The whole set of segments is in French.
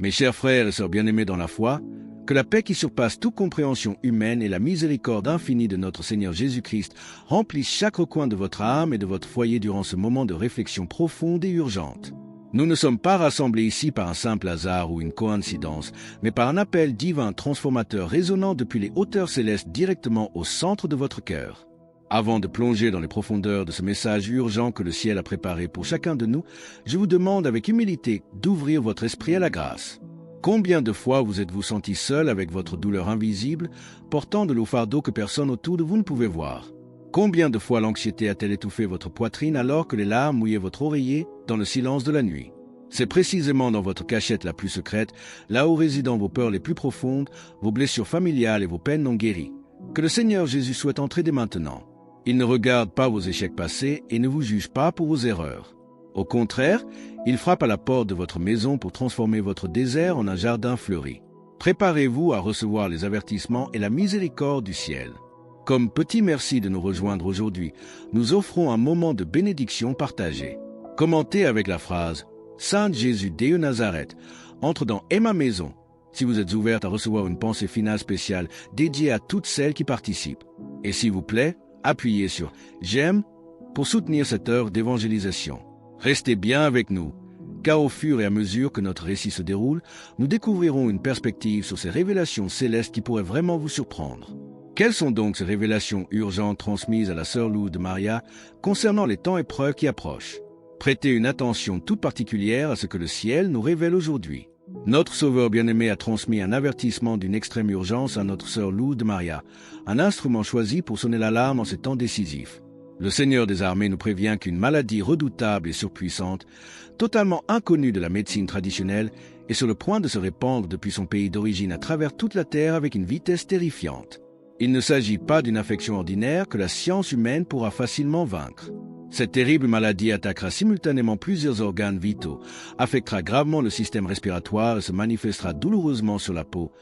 Mes chers frères et sœurs bien-aimés dans la foi, que la paix qui surpasse toute compréhension humaine et la miséricorde infinie de notre Seigneur Jésus-Christ remplissent chaque recoin de votre âme et de votre foyer durant ce moment de réflexion profonde et urgente. Nous ne sommes pas rassemblés ici par un simple hasard ou une coïncidence, mais par un appel divin transformateur résonnant depuis les hauteurs célestes directement au centre de votre cœur. Avant de plonger dans les profondeurs de ce message urgent que le ciel a préparé pour chacun de nous, je vous demande avec humilité d'ouvrir votre esprit à la grâce. Combien de fois vous êtes-vous senti seul avec votre douleur invisible, portant de lourds fardeaux que personne autour de vous ne pouvait voir? Combien de fois l'anxiété a-t-elle étouffé votre poitrine alors que les larmes mouillaient votre oreiller dans le silence de la nuit? C'est précisément dans votre cachette la plus secrète, là où résident vos peurs les plus profondes, vos blessures familiales et vos peines non guéries, que le Seigneur Jésus souhaite entrer dès maintenant. Il ne regarde pas vos échecs passés et ne vous juge pas pour vos erreurs. Au contraire, il frappe à la porte de votre maison pour transformer votre désert en un jardin fleuri. Préparez-vous à recevoir les avertissements et la miséricorde du ciel. Comme petit merci de nous rejoindre aujourd'hui, nous offrons un moment de bénédiction partagée. Commentez avec la phrase « Saint Jésus de Nazareth, entre dans « Et ma maison » si vous êtes ouverte à recevoir une pensée finale spéciale dédiée à toutes celles qui participent. Et s'il vous plaît, appuyez sur « J'aime » pour soutenir cette œuvre d'évangélisation. Restez bien avec nous, car au fur et à mesure que notre récit se déroule, nous découvrirons une perspective sur ces révélations célestes qui pourraient vraiment vous surprendre. Quelles sont donc ces révélations urgentes transmises à la sœur Lourdes de Maria concernant les temps épreuves qui approchent? Prêtez une attention toute particulière à ce que le ciel nous révèle aujourd'hui. Notre Sauveur bien-aimé a transmis un avertissement d'une extrême urgence à notre sœur Lourdes de Maria, un instrument choisi pour sonner l'alarme en ces temps décisifs. Le Seigneur des armées nous prévient qu'une maladie redoutable et surpuissante, totalement inconnue de la médecine traditionnelle, est sur le point de se répandre depuis son pays d'origine à travers toute la terre avec une vitesse terrifiante. Il ne s'agit pas d'une infection ordinaire que la science humaine pourra facilement vaincre. Cette terrible maladie attaquera simultanément plusieurs organes vitaux, affectera gravement le système respiratoire et se manifestera douloureusement sur la peau,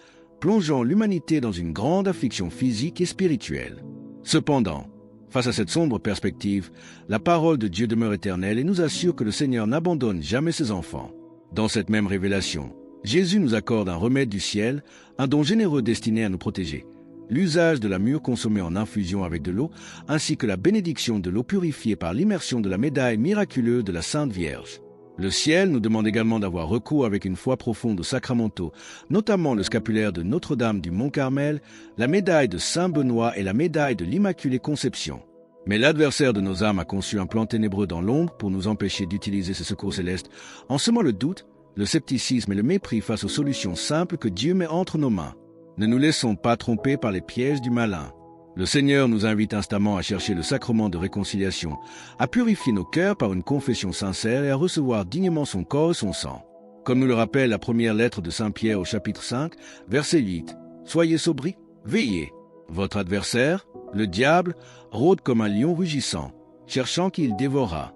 plongeant l'humanité dans une grande affliction physique et spirituelle. Cependant, face à cette sombre perspective, la parole de Dieu demeure éternelle et nous assure que le Seigneur n'abandonne jamais ses enfants. Dans cette même révélation, Jésus nous accorde un remède du ciel, un don généreux destiné à nous protéger. L'usage de la mûre consommée en infusion avec de l'eau, ainsi que la bénédiction de l'eau purifiée par l'immersion de la médaille miraculeuse de la Sainte Vierge. Le ciel nous demande également d'avoir recours avec une foi profonde aux sacramentaux, notamment le scapulaire de Notre-Dame du Mont-Carmel, la médaille de Saint-Benoît et la médaille de l'Immaculée Conception. Mais l'adversaire de nos âmes a conçu un plan ténébreux dans l'ombre pour nous empêcher d'utiliser ce secours céleste, en semant le doute, le scepticisme et le mépris face aux solutions simples que Dieu met entre nos mains. Ne nous laissons pas tromper par les pièges du malin. Le Seigneur nous invite instamment à chercher le sacrement de réconciliation, à purifier nos cœurs par une confession sincère et à recevoir dignement son corps et son sang. Comme nous le rappelle la première lettre de Saint Pierre au chapitre 5, verset 8, « Soyez sobris, veillez. Votre adversaire, le diable, rôde comme un lion rugissant, cherchant qui il dévorera. »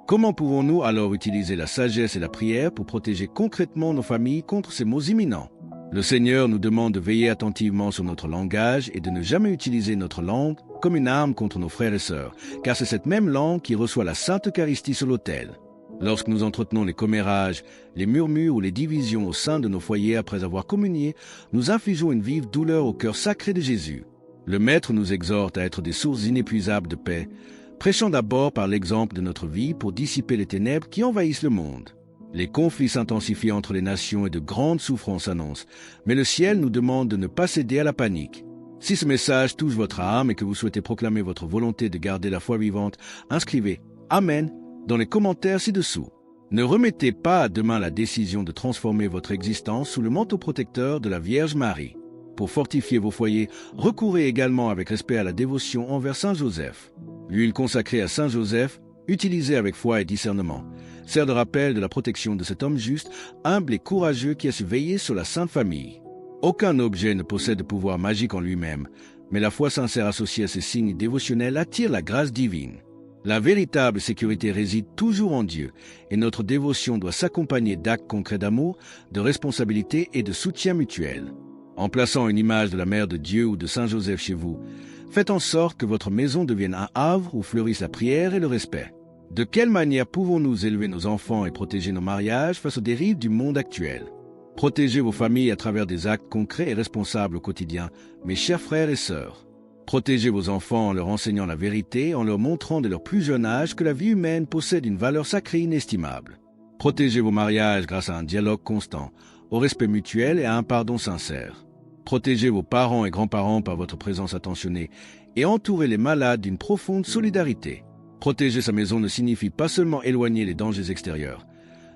Comment pouvons-nous alors utiliser la sagesse et la prière pour protéger concrètement nos familles contre ces maux imminents? Le Seigneur nous demande de veiller attentivement sur notre langage et de ne jamais utiliser notre langue comme une arme contre nos frères et sœurs, car c'est cette même langue qui reçoit la Sainte Eucharistie sur l'autel. Lorsque nous entretenons les commérages, les murmures ou les divisions au sein de nos foyers après avoir communié, nous infligeons une vive douleur au cœur sacré de Jésus. Le Maître nous exhorte à être des sources inépuisables de paix, prêchant d'abord par l'exemple de notre vie pour dissiper les ténèbres qui envahissent le monde. Les conflits s'intensifient entre les nations et de grandes souffrances annoncent, mais le ciel nous demande de ne pas céder à la panique. Si ce message touche votre âme et que vous souhaitez proclamer votre volonté de garder la foi vivante, inscrivez « Amen » dans les commentaires ci-dessous. Ne remettez pas à demain la décision de transformer votre existence sous le manteau protecteur de la Vierge Marie. Pour fortifier vos foyers, recourez également avec respect à la dévotion envers Saint Joseph. L'huile consacrée à Saint Joseph, utilisée avec foi et discernement, sert de rappel de la protection de cet homme juste, humble et courageux qui a su veiller sur la Sainte Famille. Aucun objet ne possède de pouvoir magique en lui-même, mais la foi sincère associée à ces signes dévotionnels attire la grâce divine. La véritable sécurité réside toujours en Dieu, et notre dévotion doit s'accompagner d'actes concrets d'amour, de responsabilité et de soutien mutuel. En plaçant une image de la Mère de Dieu ou de Saint Joseph chez vous, faites en sorte que votre maison devienne un havre où fleurissent la prière et le respect. De quelle manière pouvons-nous élever nos enfants et protéger nos mariages face aux dérives du monde actuel? Protégez vos familles à travers des actes concrets et responsables au quotidien, mes chers frères et sœurs. Protégez vos enfants en leur enseignant la vérité, en leur montrant dès leur plus jeune âge que la vie humaine possède une valeur sacrée inestimable. Protégez vos mariages grâce à un dialogue constant, au respect mutuel et à un pardon sincère. Protégez vos parents et grands-parents par votre présence attentionnée et entourez les malades d'une profonde solidarité. Protéger sa maison ne signifie pas seulement éloigner les dangers extérieurs.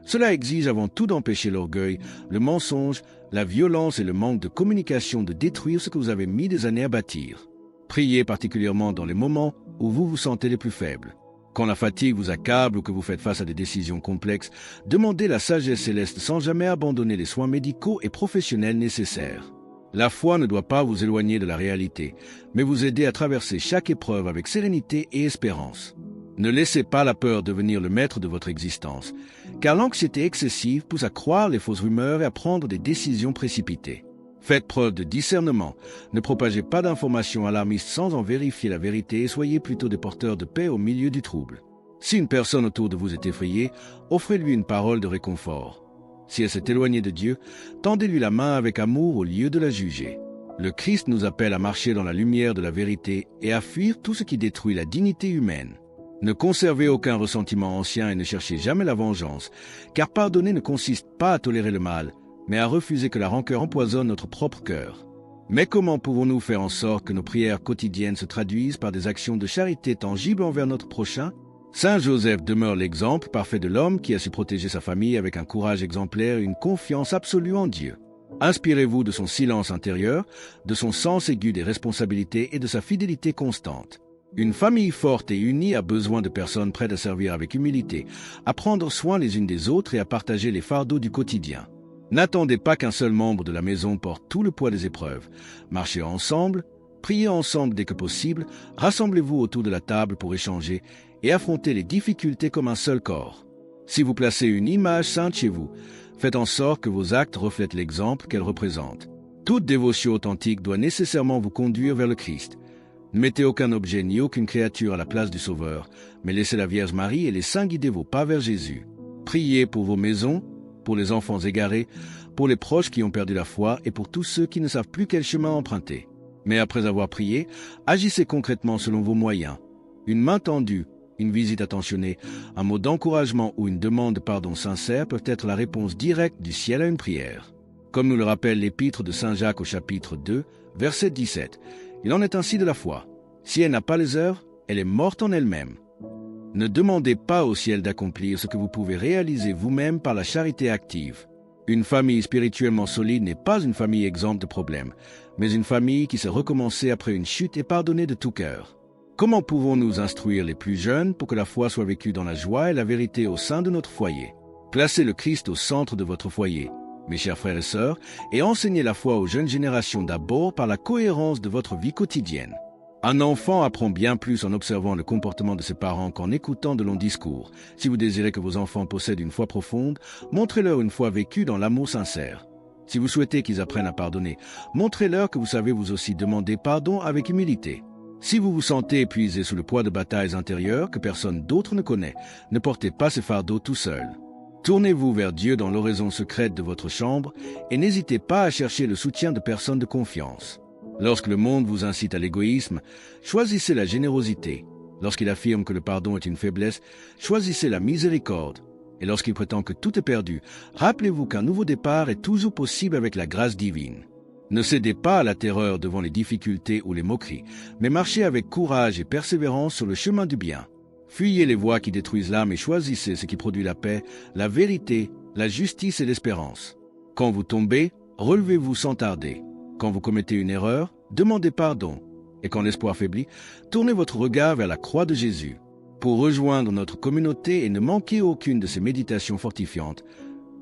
Cela exige avant tout d'empêcher l'orgueil, le mensonge, la violence et le manque de communication de détruire ce que vous avez mis des années à bâtir. Priez particulièrement dans les moments où vous vous sentez les plus faibles. Quand la fatigue vous accable ou que vous faites face à des décisions complexes, demandez la sagesse céleste sans jamais abandonner les soins médicaux et professionnels nécessaires. La foi ne doit pas vous éloigner de la réalité, mais vous aider à traverser chaque épreuve avec sérénité et espérance. Ne laissez pas la peur devenir le maître de votre existence, car l'anxiété excessive pousse à croire les fausses rumeurs et à prendre des décisions précipitées. Faites preuve de discernement, ne propagez pas d'informations alarmistes sans en vérifier la vérité et soyez plutôt des porteurs de paix au milieu du trouble. Si une personne autour de vous est effrayée, offrez-lui une parole de réconfort. Si elle s'est éloignée de Dieu, tendez-lui la main avec amour au lieu de la juger. Le Christ nous appelle à marcher dans la lumière de la vérité et à fuir tout ce qui détruit la dignité humaine. Ne conservez aucun ressentiment ancien et ne cherchez jamais la vengeance, car pardonner ne consiste pas à tolérer le mal, mais à refuser que la rancœur empoisonne notre propre cœur. Mais comment pouvons-nous faire en sorte que nos prières quotidiennes se traduisent par des actions de charité tangibles envers notre prochain? Saint Joseph demeure l'exemple parfait de l'homme qui a su protéger sa famille avec un courage exemplaire et une confiance absolue en Dieu. Inspirez-vous de son silence intérieur, de son sens aigu des responsabilités et de sa fidélité constante. Une famille forte et unie a besoin de personnes prêtes à servir avec humilité, à prendre soin les unes des autres et à partager les fardeaux du quotidien. N'attendez pas qu'un seul membre de la maison porte tout le poids des épreuves. Marchez ensemble, priez ensemble dès que possible, rassemblez-vous autour de la table pour échanger et affronter les difficultés comme un seul corps. Si vous placez une image sainte chez vous, faites en sorte que vos actes reflètent l'exemple qu'elle représente. Toute dévotion authentique doit nécessairement vous conduire vers le Christ. Ne mettez aucun objet ni aucune créature à la place du Sauveur, mais laissez la Vierge Marie et les saints guider vos pas vers Jésus. Priez pour vos maisons, pour les enfants égarés, pour les proches qui ont perdu la foi et pour tous ceux qui ne savent plus quel chemin emprunter. Mais après avoir prié, agissez concrètement selon vos moyens. Une main tendue, une visite attentionnée, un mot d'encouragement ou une demande de pardon sincère peuvent être la réponse directe du ciel à une prière. Comme nous le rappelle l'épître de Saint Jacques au chapitre 2, verset 17, il en est ainsi de la foi. Si elle n'a pas les œuvres, elle est morte en elle-même. Ne demandez pas au ciel d'accomplir ce que vous pouvez réaliser vous-même par la charité active. Une famille spirituellement solide n'est pas une famille exempte de problèmes, mais une famille qui sait recommencer après une chute et pardonner de tout cœur. Comment pouvons-nous instruire les plus jeunes pour que la foi soit vécue dans la joie et la vérité au sein de notre foyer? Placez le Christ au centre de votre foyer, mes chers frères et sœurs, et enseignez la foi aux jeunes générations d'abord par la cohérence de votre vie quotidienne. Un enfant apprend bien plus en observant le comportement de ses parents qu'en écoutant de longs discours. Si vous désirez que vos enfants possèdent une foi profonde, montrez-leur une foi vécue dans l'amour sincère. Si vous souhaitez qu'ils apprennent à pardonner, montrez-leur que vous savez vous aussi demander pardon avec humilité. Si vous vous sentez épuisé sous le poids de batailles intérieures que personne d'autre ne connaît, ne portez pas ces fardeaux tout seul. Tournez-vous vers Dieu dans l'oraison secrète de votre chambre et n'hésitez pas à chercher le soutien de personnes de confiance. Lorsque le monde vous incite à l'égoïsme, choisissez la générosité. Lorsqu'il affirme que le pardon est une faiblesse, choisissez la miséricorde. Et lorsqu'il prétend que tout est perdu, rappelez-vous qu'un nouveau départ est toujours possible avec la grâce divine. Ne cédez pas à la terreur devant les difficultés ou les moqueries, mais marchez avec courage et persévérance sur le chemin du bien. Fuyez les voies qui détruisent l'âme et choisissez ce qui produit la paix, la vérité, la justice et l'espérance. Quand vous tombez, relevez-vous sans tarder. Quand vous commettez une erreur, demandez pardon. Et quand l'espoir faiblit, tournez votre regard vers la croix de Jésus. Pour rejoindre notre communauté et ne manquer aucune de ces méditations fortifiantes,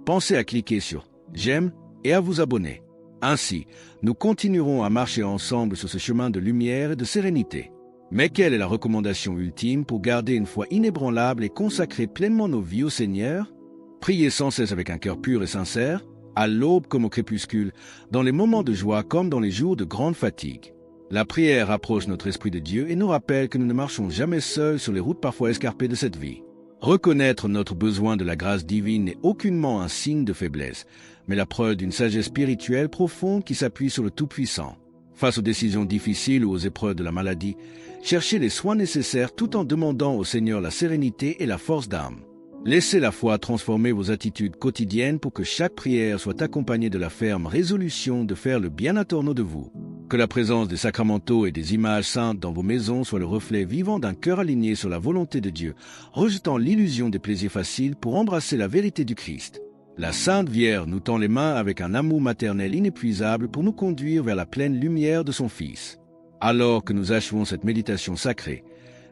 pensez à cliquer sur « J'aime » et à vous abonner. Ainsi, nous continuerons à marcher ensemble sur ce chemin de lumière et de sérénité. Mais quelle est la recommandation ultime pour garder une foi inébranlable et consacrer pleinement nos vies au Seigneur? Priez sans cesse avec un cœur pur et sincère, à l'aube comme au crépuscule, dans les moments de joie comme dans les jours de grande fatigue. La prière rapproche notre esprit de Dieu et nous rappelle que nous ne marchons jamais seuls sur les routes parfois escarpées de cette vie. Reconnaître notre besoin de la grâce divine n'est aucunement un signe de faiblesse, mais la preuve d'une sagesse spirituelle profonde qui s'appuie sur le Tout-Puissant. Face aux décisions difficiles ou aux épreuves de la maladie, cherchez les soins nécessaires tout en demandant au Seigneur la sérénité et la force d'âme. Laissez la foi transformer vos attitudes quotidiennes pour que chaque prière soit accompagnée de la ferme résolution de faire le bien à tourneau de vous. Que la présence des sacramentaux et des images saintes dans vos maisons soit le reflet vivant d'un cœur aligné sur la volonté de Dieu, rejetant l'illusion des plaisirs faciles pour embrasser la vérité du Christ. La Sainte Vierge nous tend les mains avec un amour maternel inépuisable pour nous conduire vers la pleine lumière de son Fils. Alors que nous achevons cette méditation sacrée,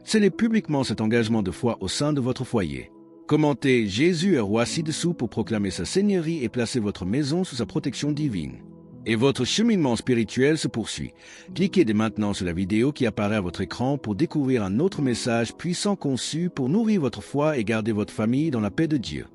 scellez publiquement cet engagement de foi au sein de votre foyer. Commentez « Jésus est roi ci-dessous » pour proclamer sa seigneurie et placer votre maison sous sa protection divine. Et votre cheminement spirituel se poursuit. Cliquez dès maintenant sur la vidéo qui apparaît à votre écran pour découvrir un autre message puissant conçu pour nourrir votre foi et garder votre famille dans la paix de Dieu.